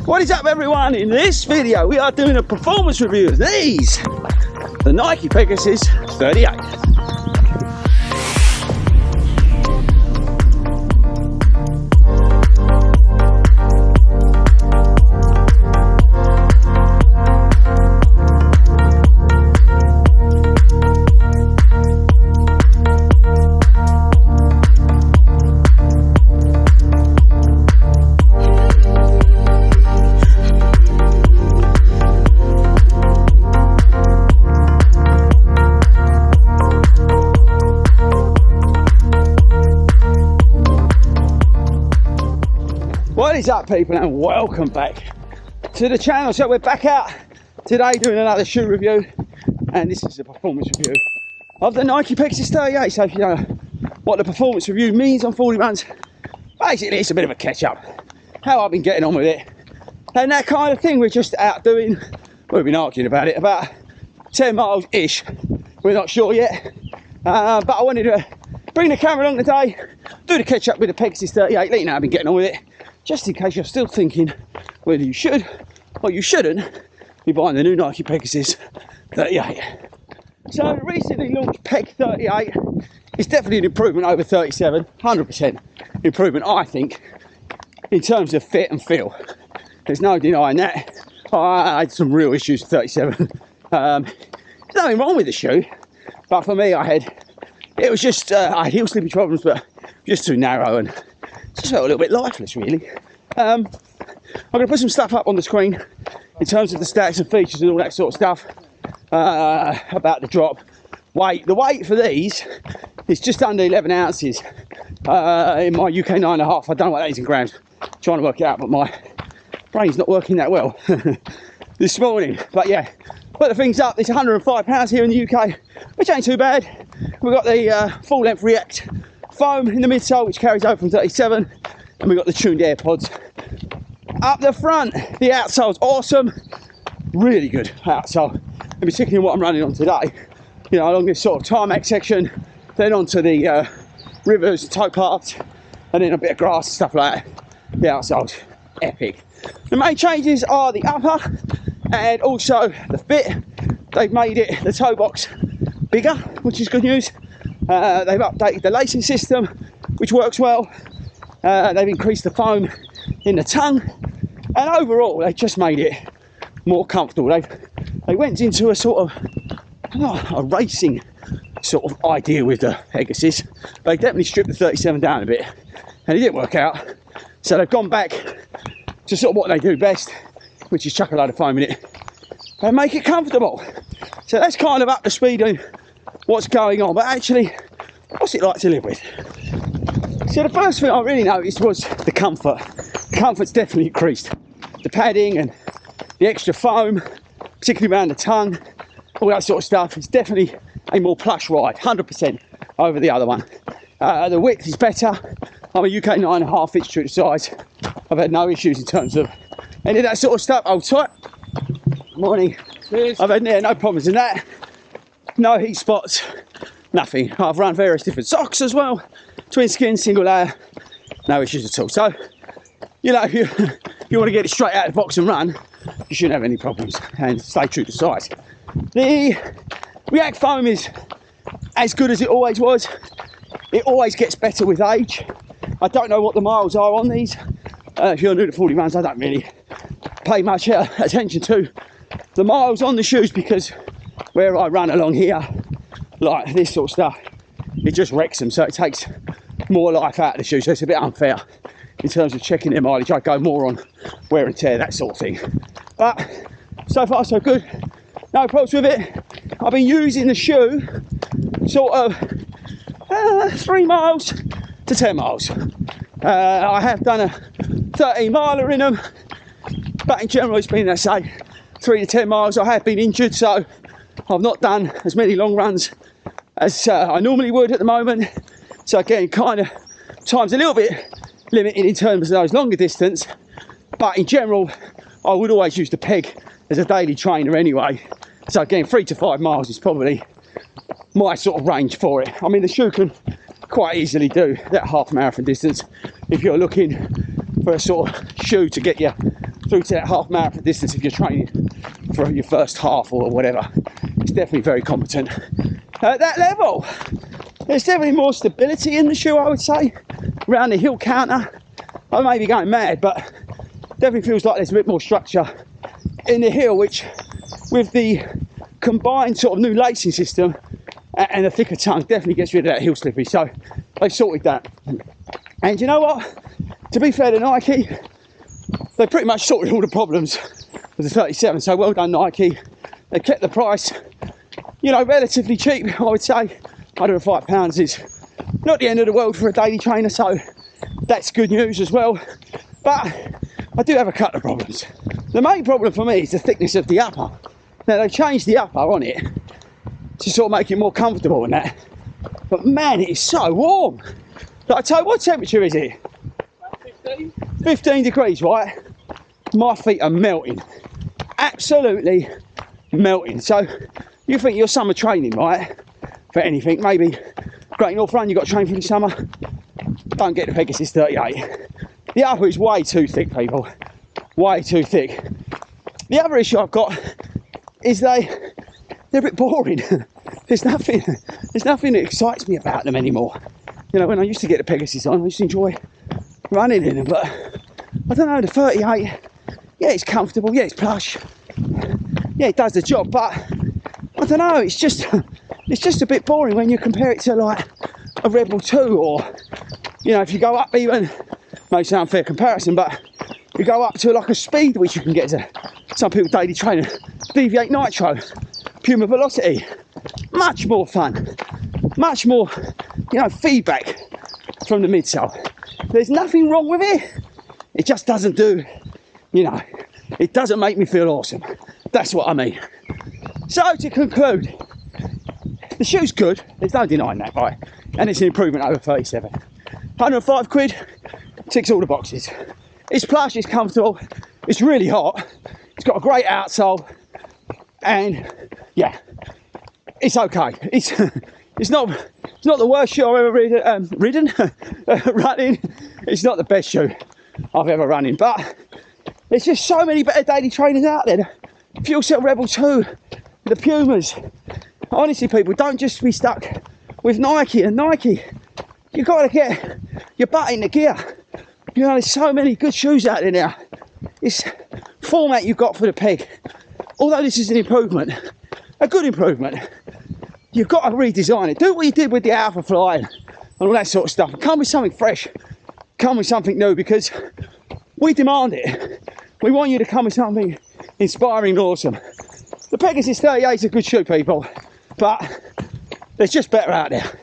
What is up, everyone? In this video we are doing a performance review of these, the Nike Pegasus 38. What is up, people, and welcome back to the channel. So we're back out today doing another shoe review, and this is a performance review of the Nike Pegasus 38. So if you know what the performance review means on 40 runs, basically it's a bit of a catch up, how I've been getting on with it and that kind of thing. We're just out doing, we've been arguing about it, about 10 miles ish, we're not sure yet, but I wanted to bring the camera along today, do the catch up with the Pegasus 38, let you know how I've been getting on with it, just in case you're still thinking whether you should or you shouldn't be buying the new Nike Pegasus 38. So the recently launched Peg 38 is definitely an improvement over 37, 100% improvement, I think, in terms of fit and feel. There's no denying that. I had some real issues with 37. There's nothing wrong with the shoe, but for me it was just, I had heel slippage problems, but just too narrow and just felt a little bit lifeless, really. I'm going to put some stuff up on the screen in terms of the stats and features and all that sort of stuff about the drop. Weight. The weight for these is just under 11 ounces. In my UK 9.5, I don't know what that is in grams. I'm trying to work it out, but my brain's not working that well this morning. But yeah, put the things up. It's £105 here in the UK, which ain't too bad. We've got the full length React foam in the midsole, which carries over from 37, and we've got the tuned AirPods up the front. The outsole's awesome, really good outsole, and particularly what I'm running on today, you know, along this sort of tarmac section, then onto the rivers and towpaths, and then a bit of grass and stuff like that. The outsole's epic. The main changes are the upper and also the fit. They've made it, the toe box, bigger, which is good news. They've updated the lacing system, which works well. They've increased the foam in the tongue, and overall they've just made it more comfortable. They went into a sort of a racing sort of idea with the Pegasus. They definitely stripped the 37 down a bit, and it didn't work out. So they've gone back to sort of what they do best, which is chuck a load of foam in it and make it comfortable. So that's kind of up to speed on what's going on, but actually, what's it like to live with? So the first thing I really noticed was the comfort. The comfort's definitely increased. The padding and the extra foam, particularly around the tongue, all that sort of stuff, it's definitely a more plush ride, 100% over the other one. The width is better. I'm a UK 9.5, fits true to size. I've had no issues in terms of any of that sort of stuff. Hold tight. Morning. Cheers. I've had no problems in that. No heat spots, nothing. I've run various different socks as well, twin skin, single layer, no issues at all. So, you know, if you want to get it straight out of the box and run, you shouldn't have any problems and stay true to size. The React foam is as good as it always was. It always gets better with age. I don't know what the miles are on these. If you're new to 40 runs, I don't really pay much attention to the miles on the shoes, because where I run along here, like this sort of stuff, it just wrecks them, so it takes more life out of the shoe, so it's a bit unfair in terms of checking their mileage. I go more on wear and tear, that sort of thing. But so far so good, no problems with it. I've been using the shoe sort of 3 miles to 10 miles. I have done a 13 miler in them, but in general it's been, let's say, 3 to 10 miles. I have been injured, so I've not done as many long runs as I normally would at the moment. So again, kind of time's a little bit limited in terms of those longer distance. But in general, I would always use the Peg as a daily trainer anyway. So again, 3 to 5 miles is probably my sort of range for it. I mean, the shoe can quite easily do that half marathon distance if you're looking for a sort of shoe to get you through to that half marathon distance if you're training for your first half or whatever. It's definitely very competent. At that level, there's definitely more stability in the shoe, I would say. Around the heel counter, I may be going mad, but definitely feels like there's a bit more structure in the heel, which with the combined sort of new lacing system and a thicker tongue definitely gets rid of that heel slippery. So they sorted that. And you know what? To be fair to Nike, they pretty much sorted all the problems with the 37. So well done, Nike. They kept the price, you know, relatively cheap, I would say. £105 is not the end of the world for a daily trainer, so that's good news as well. But I do have a couple of problems. The main problem for me is the thickness of the upper. Now they've changed the upper on it to sort of make it more comfortable and that. But man, it is so warm. Like I tell you, what temperature is it? 15. 15 degrees, right? My feet are melting. Absolutely melting. So you think your summer training, right? For anything, maybe Great North Run, you've got to train for the summer. Don't get the Pegasus 38. The upper is way too thick, people. Way too thick. The other issue I've got is they're a bit boring. There's nothing that excites me about them anymore. You know, when I used to get the Pegasus on, I used to enjoy running in them, but I don't know, the 38, yeah, it's comfortable, yeah, it's plush, yeah, it does the job, but I don't know, it's just a bit boring when you compare it to like a Rebel 2, or, you know, if you go up even, may sound unfair comparison, but you go up to like a Speed, which you can get to some people daily training, Deviate Nitro, Puma Velocity, much more fun, much more, you know, feedback from the midsole. There's nothing wrong with it, it just doesn't do, you know, it doesn't make me feel awesome. That's what I mean. So to conclude, the shoe's good, there's no denying that, right? And it's an improvement over 37. 105 quid, ticks all the boxes. It's plush, it's comfortable, it's really hot, it's got a great outsole, and yeah, it's okay. It's not the worst shoe I've ever running. It's not the best shoe I've ever run in, but there's just so many better daily trainers out there. The Fuel Cell Rebel 2, the Pumas. Honestly, people, don't just be stuck with Nike and Nike. You've got to get your butt in the gear. You know, there's so many good shoes out there now. This format you've got for the peg, although this is an improvement, a good improvement, you've got to redesign it. Do what you did with the Alpha Fly and all that sort of stuff. Come with something fresh, come with something new, because we demand it. We want you to come with something inspiring and awesome. The Pegasus 38 is a good shoe, people, but there's just better out there.